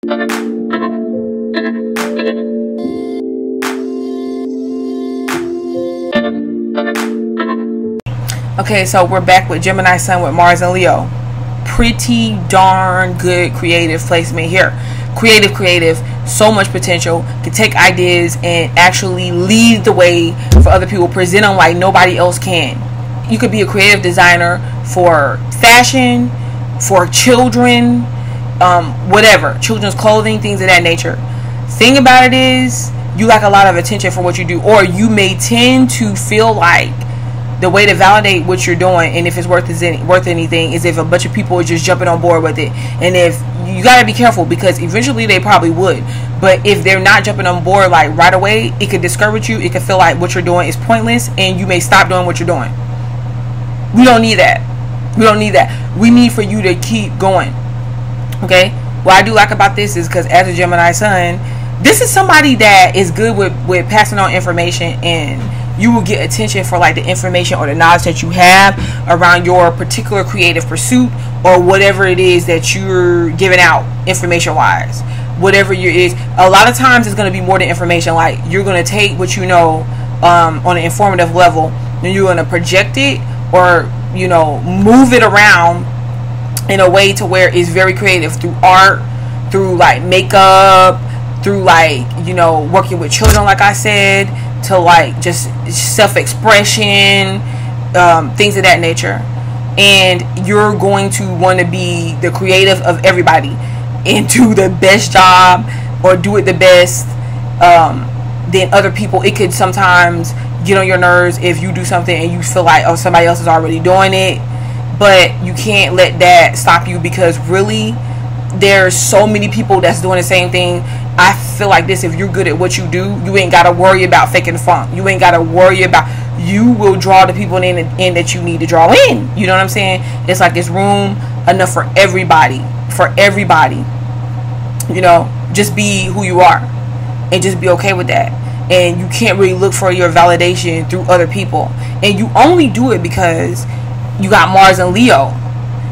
Okay, so we're back with Gemini Sun with Mars and Leo. Pretty darn good creative placement here. Creative, so much potential. Can take ideas and actually lead the way for other people, present them like nobody else can. You could be a creative designer for fashion, for children, whatever, children's clothing, things of that nature. Thing about it is, you lack a lot of attention for what you do, or you may tend to feel like the way to validate what you're doing and if it's worth anything is if a bunch of people are just jumping on board with it. And if you got to be careful, because eventually they probably would, but if they're not jumping on board like right away, it could discourage you. It could feel like what you're doing is pointless and you may stop doing what you're doing. We don't need that. We need for you to keep going. Okay, what I do like about this is because as a Gemini Sun, this is somebody that is good with passing on information, and you will get attention for like the information or the knowledge that you have around your particular creative pursuit or whatever it is that you're giving out information wise. Whatever it is, a lot of times it's going to be more than information. Like, you're going to take what you know on an informative level, and you're going to project it or, you know, move it around in a way to where it's very creative, through art, through like makeup, through like, you know, working with children, like I said, to like just self-expression, things of that nature. And you're going to want to be the creative of everybody and do the best job or do it the best than other people. It could sometimes get on your nerves if you do something and you feel like, oh, somebody else is already doing it, but you can't let that stop you, because really there's so many people that's doing the same thing. I feel like this: if you're good at what you do, you ain't got to worry about faking the funk. You ain't got to worry about, you will draw the people in that you need to draw in. You know what I'm saying? It's like there's room enough for everybody. You know, just be who you are and just be okay with that. And you can't really look for your validation through other people. And you only do it because you got Mars and Leo.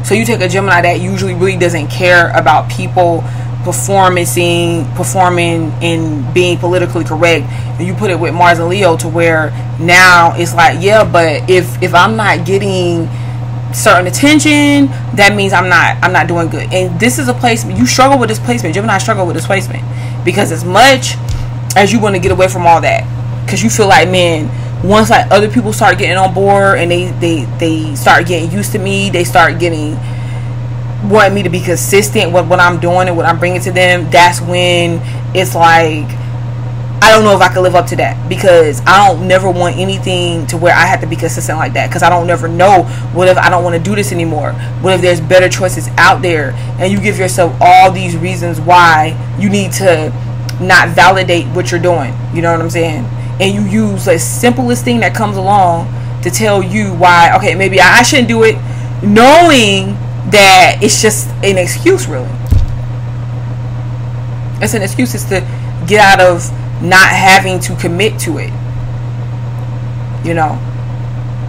So you take a Gemini that usually really doesn't care about people performing and being politically correct, and you put it with Mars and Leo to where now it's like, yeah, but if I'm not getting certain attention, that means I'm not doing good. And this is a placement you struggle with. This placement, Gemini struggle with this placement, because as much as you want to get away from all that, because you feel like, man, once like other people start getting on board and they start getting used to me, they start wanting me to be consistent with what I'm doing and what I'm bringing to them, that's when it's like, I don't know if I can live up to that, because I don't never want anything to where I have to be consistent like that, because I don't never know, what if I don't want to do this anymore, what if there's better choices out there, and you give yourself all these reasons why you need to not validate what you're doing. You know what I'm saying? And you use the simplest thing that comes along to tell you why, okay, maybe I shouldn't do it, knowing that it's just an excuse. Really, it's an excuse. It's to get out of not having to commit to it, you know.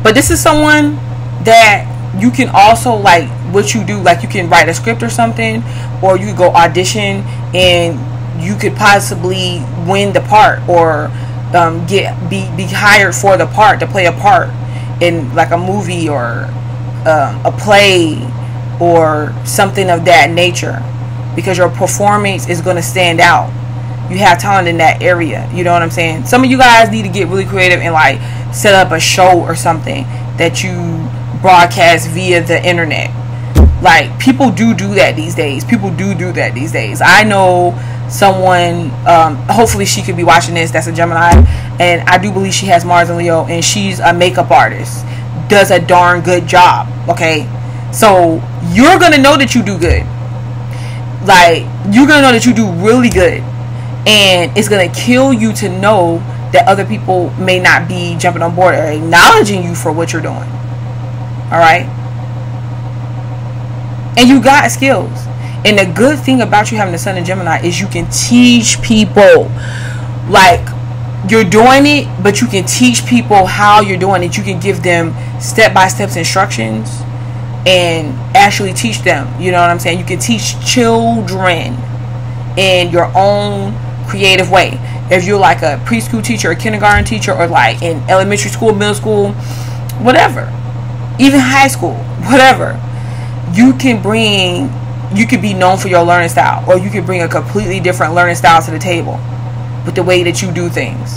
But this is someone that you can also, like, what you do, like, you can write a script or something, or you could go audition and you could possibly win the part, or be hired for the part, to play a part in like a movie or a play or something of that nature, because your performance is going to stand out. You have talent in that area. You know what I'm saying? Some of you guys need to get really creative and like set up a show or something that you broadcast via the internet. Like, people do that these days. I know someone, hopefully she could be watching this, that's a Gemini, and I do believe she has Mars and Leo, and she's a makeup artist, does a darn good job. Okay, so you're gonna know that you do good. Like, you're gonna know that you do really good, and it's gonna kill you to know that other people may not be jumping on board or acknowledging you for what you're doing. All right, and you got skills. And the good thing about you having the Sun in Gemini is you can teach people. Like, you're doing it, but you can teach people how you're doing it. You can give them step-by-step instructions and actually teach them. You know what I'm saying? You can teach children in your own creative way. If you're like a preschool teacher, a kindergarten teacher, or like in elementary school, middle school, whatever, even high school, whatever, you can be known for your learning style, or you can bring a completely different learning style to the table with the way that you do things,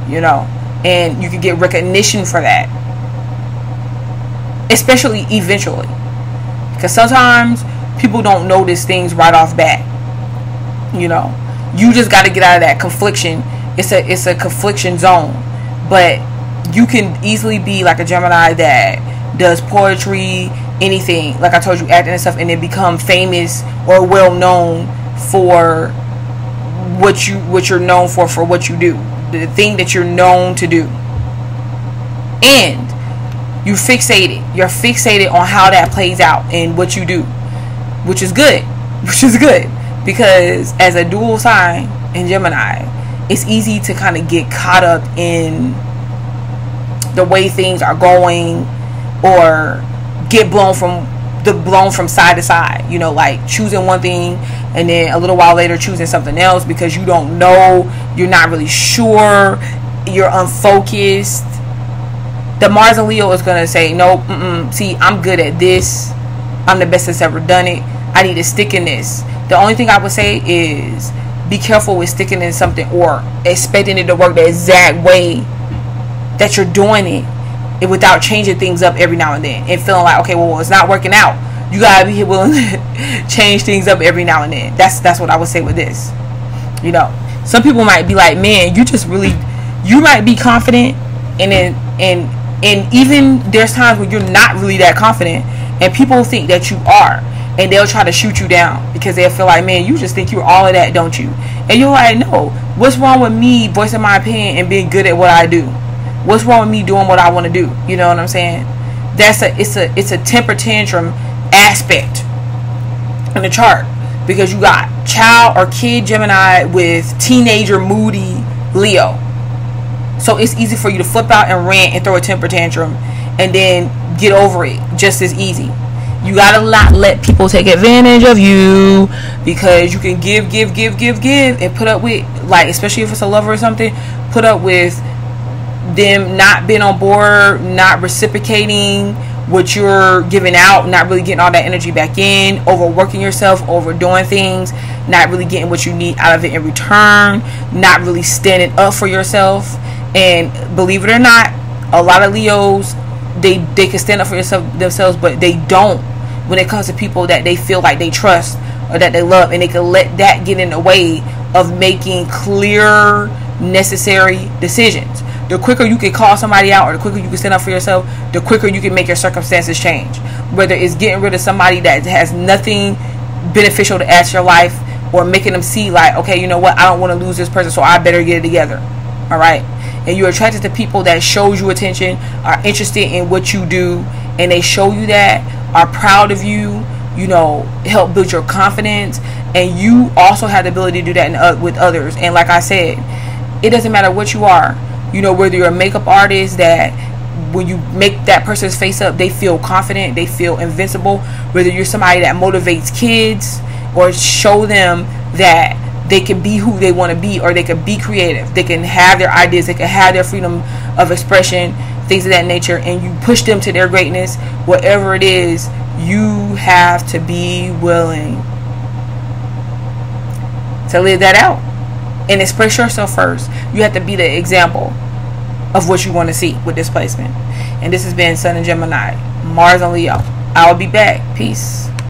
you know, and you can get recognition for that, especially eventually, because sometimes people don't notice things right off bat. You know, you just got to get out of that confliction. It's a confliction zone, but you can easily be like a Gemini that does poetry, anything, like I told you, acting and stuff, and then become famous or well known for what you're known for what you do, the thing that you're known to do. And you're fixated on how that plays out and what you do, which is good, because as a dual sign in Gemini, it's easy to kind of get caught up in the way things are going, or get blown from side to side, you know, like choosing one thing and then a little while later choosing something else because you don't know, you're not really sure, you're unfocused. The Mars and Leo is going to say, nope, see, I'm good at this, I'm the best that's ever done it, I need to stick in this. The only thing I would say is be careful with sticking in something or expecting it to work the exact way that you're doing it without changing things up every now and then and feeling like, okay, well, it's not working out. You gotta be willing to change things up every now and then. That's what I would say with this. You know, some people might be like, man, you might be confident, and even there's times when you're not really that confident, and people think that you are, and they'll try to shoot you down because they'll feel like, man, you just think you're all of that, don't you? And you're like, no, what's wrong with me voicing my opinion and being good at what I do? What's wrong with me doing what I want to do? You know what I'm saying? It's a temper tantrum aspect in the chart, because you got child or kid Gemini with teenager moody Leo. So it's easy for you to flip out and rant and throw a temper tantrum and then get over it just as easy. You gotta not let people take advantage of you, because you can give and put up with, like, especially if it's a lover or something, put up with them not being on board, not reciprocating what you're giving out, not really getting all that energy back in, overworking yourself, overdoing things, not really getting what you need out of it in return, not really standing up for yourself. And believe it or not, a lot of Leos, they can stand up for themselves, but they don't when it comes to people that they feel like they trust or that they love, and they can let that get in the way of making clear, necessary decisions. The quicker you can call somebody out, or the quicker you can stand up for yourself, the quicker you can make your circumstances change. Whether it's getting rid of somebody that has nothing beneficial to add to your life, or making them see like, okay, you know what, I don't want to lose this person, so I better get it together. All right? And you're attracted to people that shows you attention, are interested in what you do, and they show you that, are proud of you, you know, help build your confidence, and you also have the ability to do that with others. And like I said, it doesn't matter what you are. You know, whether you're a makeup artist that when you make that person's face up, they feel confident, they feel invincible. Whether you're somebody that motivates kids or show them that they can be who they want to be, or they can be creative, they can have their ideas, they can have their freedom of expression, things of that nature, and you push them to their greatness, whatever it is, you have to be willing to live that out and express yourself first. You have to be the example of what you want to see with this placement. And this has been Sun and Gemini, Mars and Leo. I will be back. Peace.